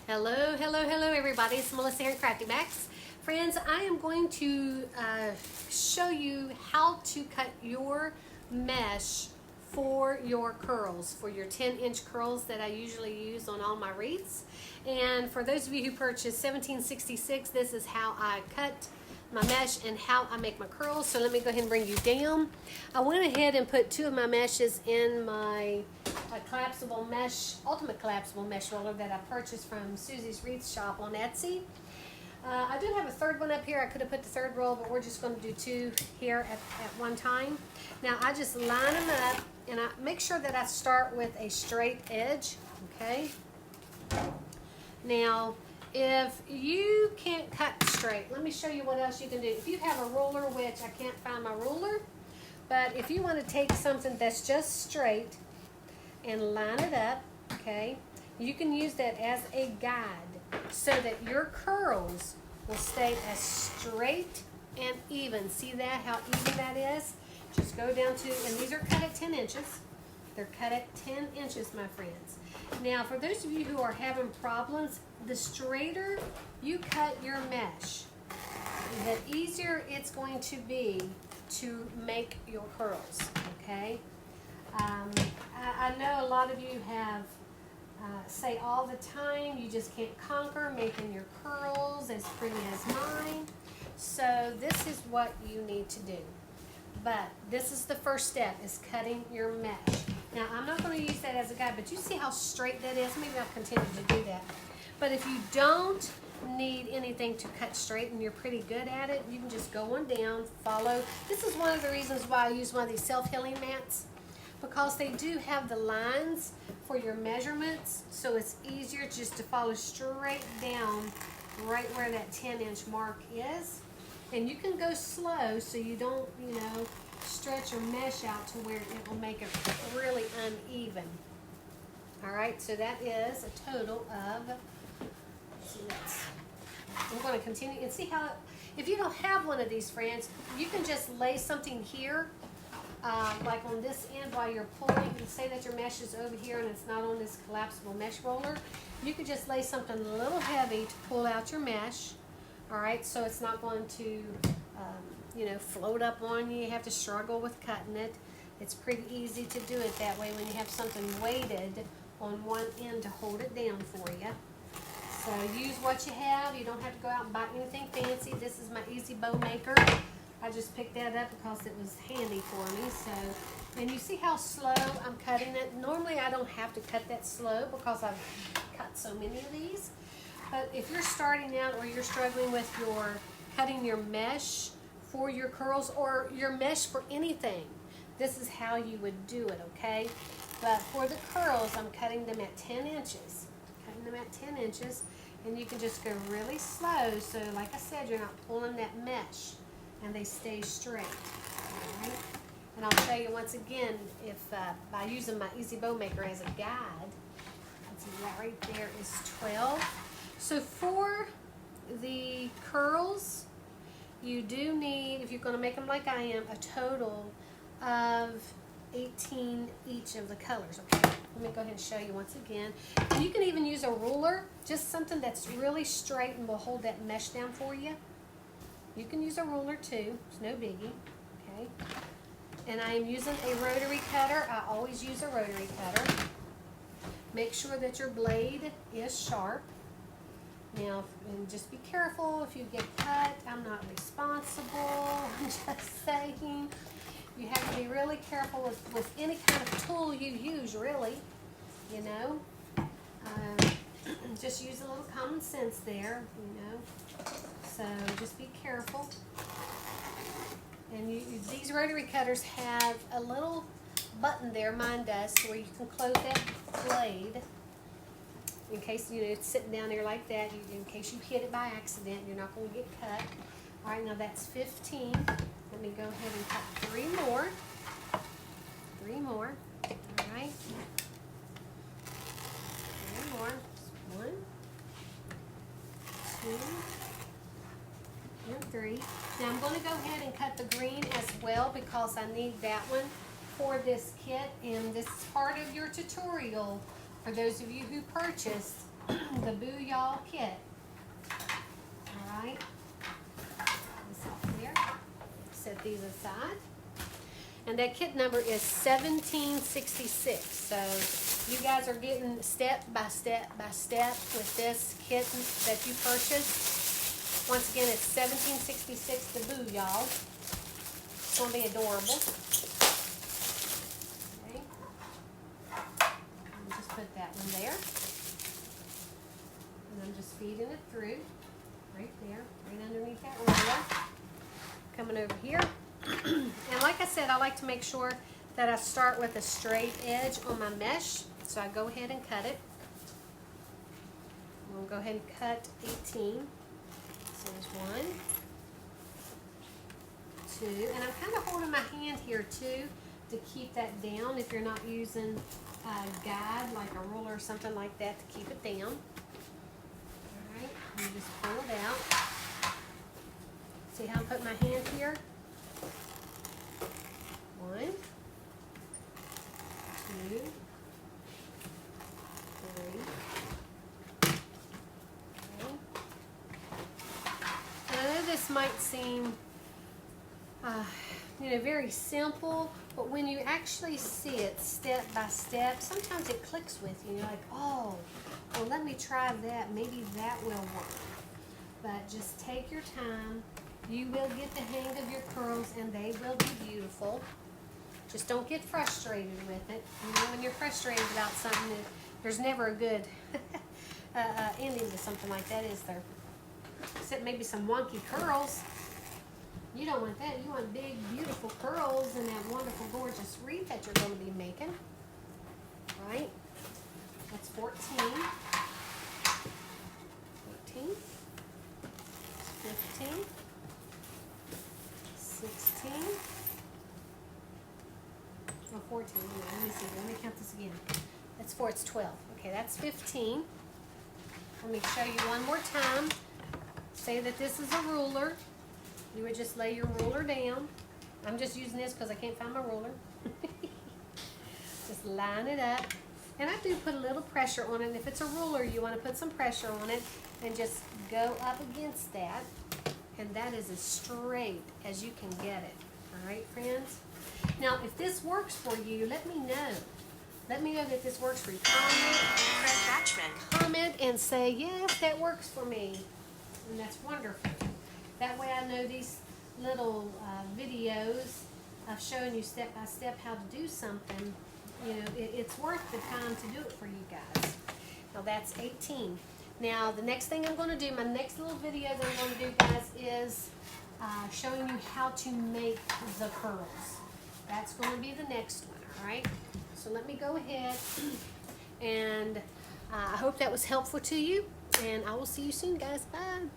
Hello, hello, hello everybody. It's Melissa here at Crafty Max. Friends, I am going to show you how to cut your mesh for your curls, for your 10-inch curls that I usually use on all my wreaths. And for those of you who purchased 1766, this is how I cut my mesh and how I make my curls. So let me go ahead and bring you down. I went ahead and put two of my meshes in my collapsible mesh, ultimate collapsible mesh roller that I purchased from Susie's Wreath shop on Etsy. I do have a third one up here. I could have put the third roll, but we're just going to do two here at one time. Now I just line them up and I make sure that I start with a straight edge, okay? Now, if you can't cut straight, let me show you what else you can do. If you have a ruler, which I can't find my ruler, but if you want to take something that's just straight and line it up, okay, you can use that as a guide so that your curls will stay as straight and even. See that, how even that is? Just go down to, and these are cut at 10 inches. They're cut at 10 inches, my friends. Now, for those of you who are having problems, the straighter you cut your mesh, the easier it's going to be to make your curls, okay? I know a lot of you have say all the time you just can't conquer making your curls as pretty as mine. So this is what you need to do. But this is the first step, is cutting your mesh. Now I'm not going to use that as a guide, but you see how straight that is? Maybe I'll continue to do that. But if you don't need anything to cut straight and you're pretty good at it, you can just go on down, follow. This is one of the reasons why I use one of these self-healing mats, because they do have the lines for your measurements, so it's easier just to follow straight down right where that 10-inch mark is. And you can go slow so you don't, stretch your mesh out to where it will make it really uneven. Alright, so that is a total of, I'm going to continue and see how, if you don't have one of these, friends, you can just lay something here, like on this end while you're pulling. You say that your mesh is over here and it's not on this collapsible mesh roller. You could just lay something a little heavy to pull out your mesh. Alright, so it's not going to, float up on you. You have to struggle with cutting it. It's pretty easy to do it that way when you have something weighted on one end to hold it down for you. So use what you have. You don't have to go out and buy anything fancy. This is my Easy Bow Maker. I just picked that up because it was handy for me. So, and you see how slow I'm cutting it. Normally I don't have to cut that slow because I've cut so many of these. But if you're starting out or you're struggling with your cutting your mesh for your curls or your mesh for anything, this is how you would do it, okay? But for the curls, I'm cutting them at 10 inches. Cutting them at 10 inches, and you can just go really slow. So like I said, you're not pulling that mesh, and they stay straight, all right? And I'll show you once again, if by using my Easy Bow Maker as a guide, see that right there is 12. So for the curls, you do need, if you're going to make them like I am, a total of 18 each of the colors, okay? Let me go ahead and show you once again. You can even use a ruler, just something that's really straight and will hold that mesh down for you. You can use a ruler too, it's no biggie, okay? And I am using a rotary cutter. I always use a rotary cutter. Make sure that your blade is sharp. Now, and just be careful if you get cut. I'm not responsible. I'm just saying. You have to be really careful with any kind of tool you use, really. Just use a little common sense there, So just be careful. And these rotary cutters have a little button there, mine does, where you can close that blade in case it's sitting down there like that. In case you hit it by accident, you're not going to get cut. All right, now that's 15. Let me go ahead and cut 3 more. 3 more. All right. 3 more. 1, 2, and 3. Now I'm going to go ahead and cut the green as well because I need that one for this kit, and this is part of your tutorial for those of you who purchased the Booyah kit. Alright. This off there. Set these aside. And that kit number is 1766. So you guys are getting step by step by step with this kit that you purchased. Once again, it's 1766, the Booyah. It's going to be adorable. Okay. And just put that one there. And I'm just feeding it through. Right there. Right underneath that roller. Coming over here. And like I said, I like to make sure that I start with a straight edge on my mesh. So I go ahead and cut it. I'm going to go ahead and cut 18. So there's 1, 2. And I'm kind of holding my hand here too to keep that down if you're not using a guide like a ruler or something like that to keep it down. Alright, you just pull it out. See how I put my hand here? 1, 2, 3. Okay. And I know this might seem, very simple, but when you actually see it step by step, sometimes it clicks with you. You're like, oh, well, let me try that. Maybe that will work. But just take your time. You will get the hang of your curls, and they will be beautiful. Just don't get frustrated with it. When you're frustrated about something, there's never a good ending to something like that, is there? Except maybe some wonky curls. You don't want that. You want big, beautiful curls and that wonderful, gorgeous wreath that you're going to be making. Right? That's 14. 14. 15. 16. Oh, 14. Let me see. Let me count this again. That's 4. It's 12. Okay, that's 15. Let me show you one more time. Say that this is a ruler. You would just lay your ruler down. I'm just using this because I can't find my ruler. Just line it up. And I do put a little pressure on it. And if it's a ruler, you want to put some pressure on it and just go up against that. And that is as straight as you can get it. All right, friends? Now, if this works for you, let me know. Let me know that this works for you. Comment and say, yes, that works for me. And that's wonderful. That way I know these little videos of showing you step by step how to do something, it's worth the time to do it for you guys. Now that's 18. Now the next thing I'm going to do, my next little video that I'm going to do, guys, is showing you how to make the curls. That's going to be the next one, all right? So let me go ahead, and I hope that was helpful to you, and I will see you soon, guys. Bye.